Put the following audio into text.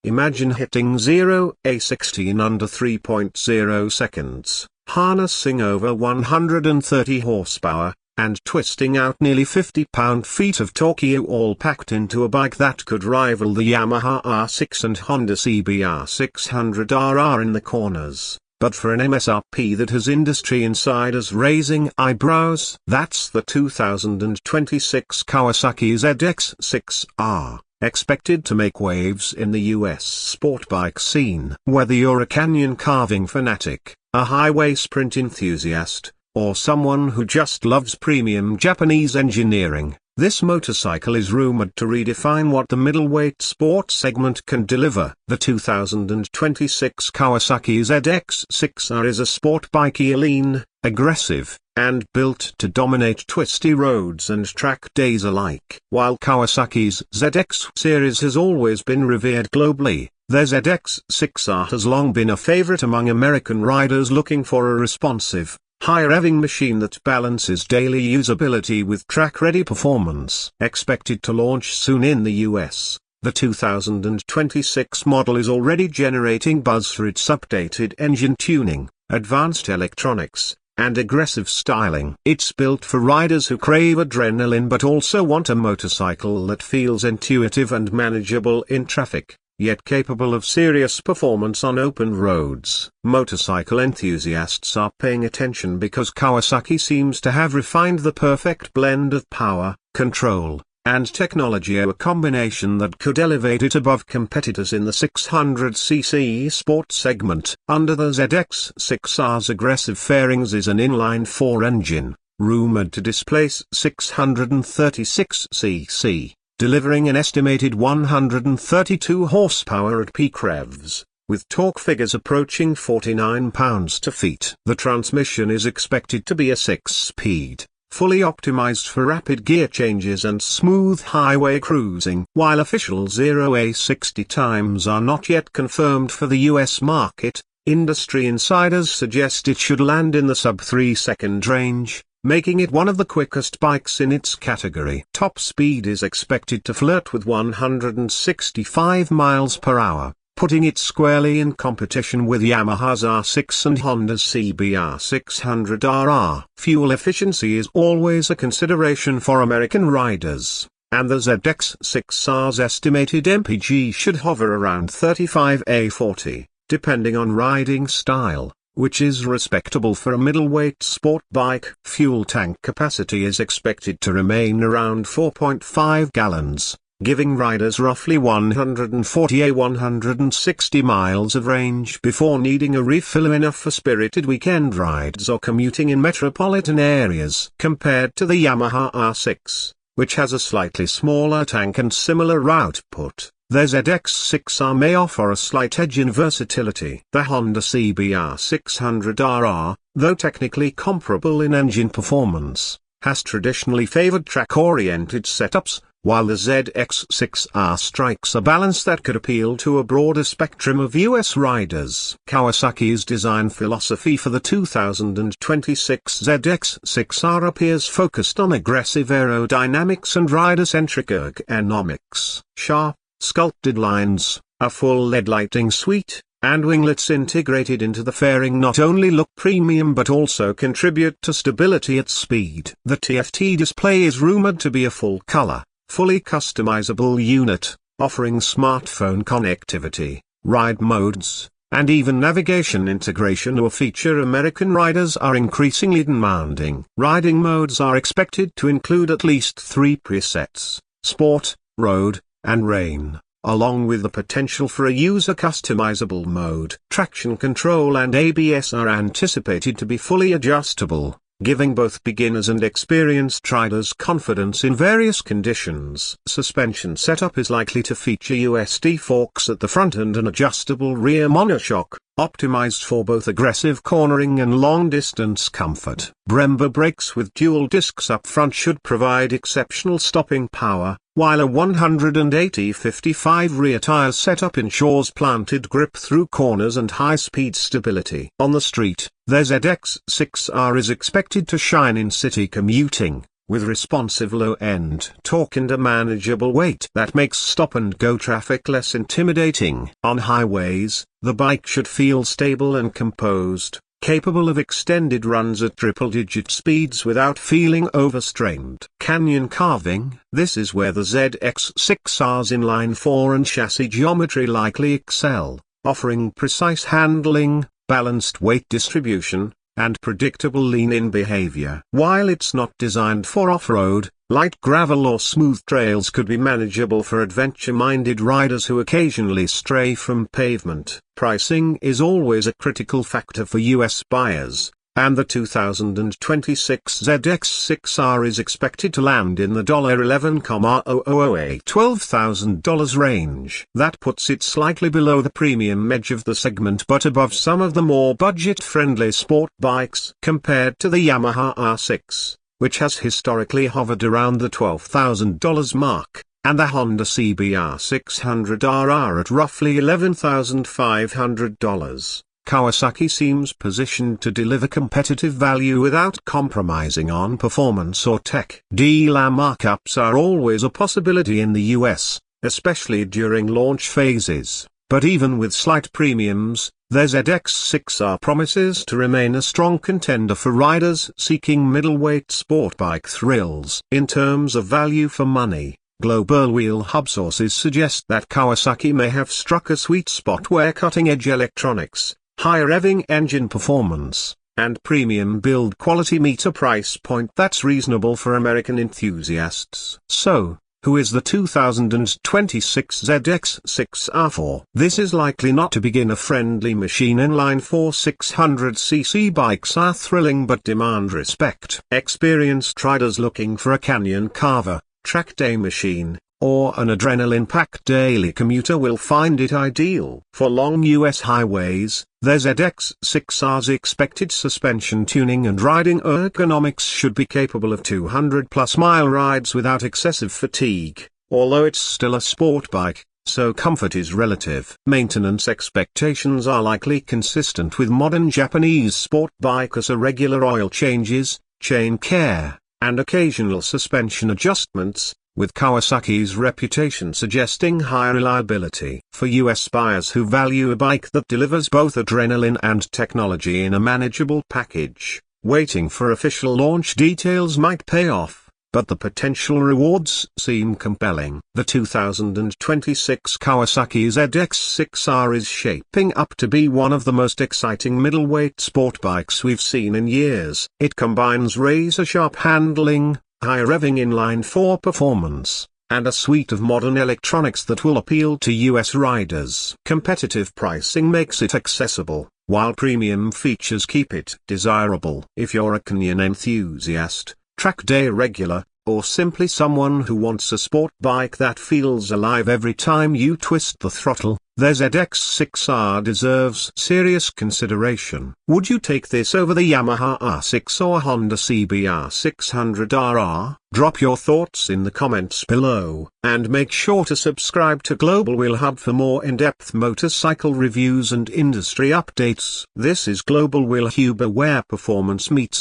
Imagine hitting 0-60 in under 3.0 seconds, harnessing over 130 horsepower, and twisting out nearly 50 pound-feet of torque, all packed into a bike that could rival the Yamaha R6 and Honda CBR600RR in the corners. But for an MSRP that has industry insiders raising eyebrows, that's the 2026 Kawasaki ZX6R, expected to make waves in the US sport bike scene. Whether you're a canyon carving fanatic, a highway sprint enthusiast, or someone who just loves premium Japanese engineering, this motorcycle is rumored to redefine what the middleweight sport segment can deliver. The 2026 Kawasaki ZX6R is a sport bike, lean, aggressive, and built to dominate twisty roads and track days alike. While Kawasaki's ZX series has always been revered globally, the ZX6R has long been a favorite among American riders looking for a responsive, high-revving machine that balances daily usability with track-ready performance. Expected to launch soon in the US, the 2026 model is already generating buzz for its updated engine tuning, advanced electronics, and aggressive styling. It's built for riders who crave adrenaline but also want a motorcycle that feels intuitive and manageable in traffic, yet capable of serious performance on open roads. Motorcycle enthusiasts are paying attention because Kawasaki seems to have refined the perfect blend of power, control, and technology, a combination that could elevate it above competitors in the 600cc sport segment. Under the ZX6R's aggressive fairings is an inline-four engine, rumored to displace 636cc. delivering an estimated 132 horsepower at peak revs, with torque figures approaching 49 pounds-feet. The transmission is expected to be a 6-speed, fully optimized for rapid gear changes and smooth highway cruising. While official 0-60 times are not yet confirmed for the US market, industry insiders suggest it should land in the sub-3-second range, making it one of the quickest bikes in its category. Top speed is expected to flirt with 165 miles per hour, putting it squarely in competition with Yamaha's R6 and Honda's CBR600RR. Fuel efficiency is always a consideration for American riders, and the ZX6R's estimated MPG should hover around 35-40, depending on riding style, which is respectable for a middleweight sport bike. Fuel tank capacity is expected to remain around 4.5 gallons, giving riders roughly 140-160 miles of range before needing a refill, enough for spirited weekend rides or commuting in metropolitan areas. Compared to the Yamaha R6, which has a slightly smaller tank and similar output, the ZX6R may offer a slight edge in versatility. The Honda CBR600RR, though technically comparable in engine performance, has traditionally favored track-oriented setups, while the ZX6R strikes a balance that could appeal to a broader spectrum of US riders. Kawasaki's design philosophy for the 2026 ZX6R appears focused on aggressive aerodynamics and rider-centric ergonomics. Sharp, sculpted lines, a full LED lighting suite, and winglets integrated into the fairing not only look premium but also contribute to stability at speed. The TFT display is rumored to be a full-color, fully customizable unit, offering smartphone connectivity, ride modes, and even navigation integration, a feature American riders are increasingly demanding. Riding modes are expected to include at least 3 presets: Sport, Road, and Rain, along with the potential for a user-customizable mode. Traction control and ABS are anticipated to be fully adjustable, giving both beginners and experienced riders confidence in various conditions. Suspension setup is likely to feature USD forks at the front and an adjustable rear monoshock, optimized for both aggressive cornering and long-distance comfort. Brembo brakes with dual discs up front should provide exceptional stopping power, while a 180/55 rear tire setup ensures planted grip through corners and high-speed stability. On the street, the ZX6R is expected to shine in city commuting, with responsive low-end torque and a manageable weight that makes stop-and-go traffic less intimidating. On highways, the bike should feel stable and composed, capable of extended runs at triple-digit speeds without feeling overstrained. Canyon carving. This is where the ZX6R's inline-four and chassis geometry likely excel, offering precise handling, balanced weight distribution, and predictable lean-in behavior. While it's not designed for off-road, light gravel or smooth trails could be manageable for adventure-minded riders who occasionally stray from pavement. Pricing is always a critical factor for US buyers, and the 2026 ZX6R is expected to land in the $11,000 to $12,000 range. That puts it slightly below the premium edge of the segment but above some of the more budget-friendly sport bikes compared to the Yamaha R6, which has historically hovered around the $12,000 mark, and the Honda CBR600RR at roughly $11,500. Kawasaki seems positioned to deliver competitive value without compromising on performance or tech. Dealer markups are always a possibility in the US, especially during launch phases, but even with slight premiums, the ZX6R promises to remain a strong contender for riders seeking middleweight sport bike thrills. In terms of value for money, Global Wheel Hub sources suggest that Kawasaki may have struck a sweet spot where cutting-edge electronics, high revving engine performance, and premium build quality meet a price point that's reasonable for American enthusiasts. So, who is the 2026 ZX6R for? This is likely not to begin a friendly machine. Inline-four 600cc bikes are thrilling but demand respect. Experienced riders looking for a canyon carver, track day machine, or an adrenaline-packed daily commuter will find it ideal. For long US highways, the ZX6R's expected suspension tuning and riding ergonomics should be capable of 200-plus mile rides without excessive fatigue, although it's still a sport bike, so comfort is relative. Maintenance expectations are likely consistent with modern Japanese sport bikes: regular oil changes, chain care, and occasional suspension adjustments, with Kawasaki's reputation suggesting high reliability. For US buyers who value a bike that delivers both adrenaline and technology in a manageable package, waiting for official launch details might pay off, but the potential rewards seem compelling. The 2026 Kawasaki ZX6R is shaping up to be one of the most exciting middleweight sport bikes we've seen in years. It combines razor-sharp handling, high revving inline-four performance, and a suite of modern electronics that will appeal to US riders. Competitive pricing makes it accessible, while premium features keep it desirable. If you're a canyon enthusiast, track day regular, or simply someone who wants a sport bike that feels alive every time you twist the throttle, the ZX6R deserves serious consideration. Would you take this over the Yamaha R6 or Honda CBR600RR? Drop your thoughts in the comments below, and make sure to subscribe to Global Wheel Hub for more in-depth motorcycle reviews and industry updates. This is Global Wheel Hub, where performance meets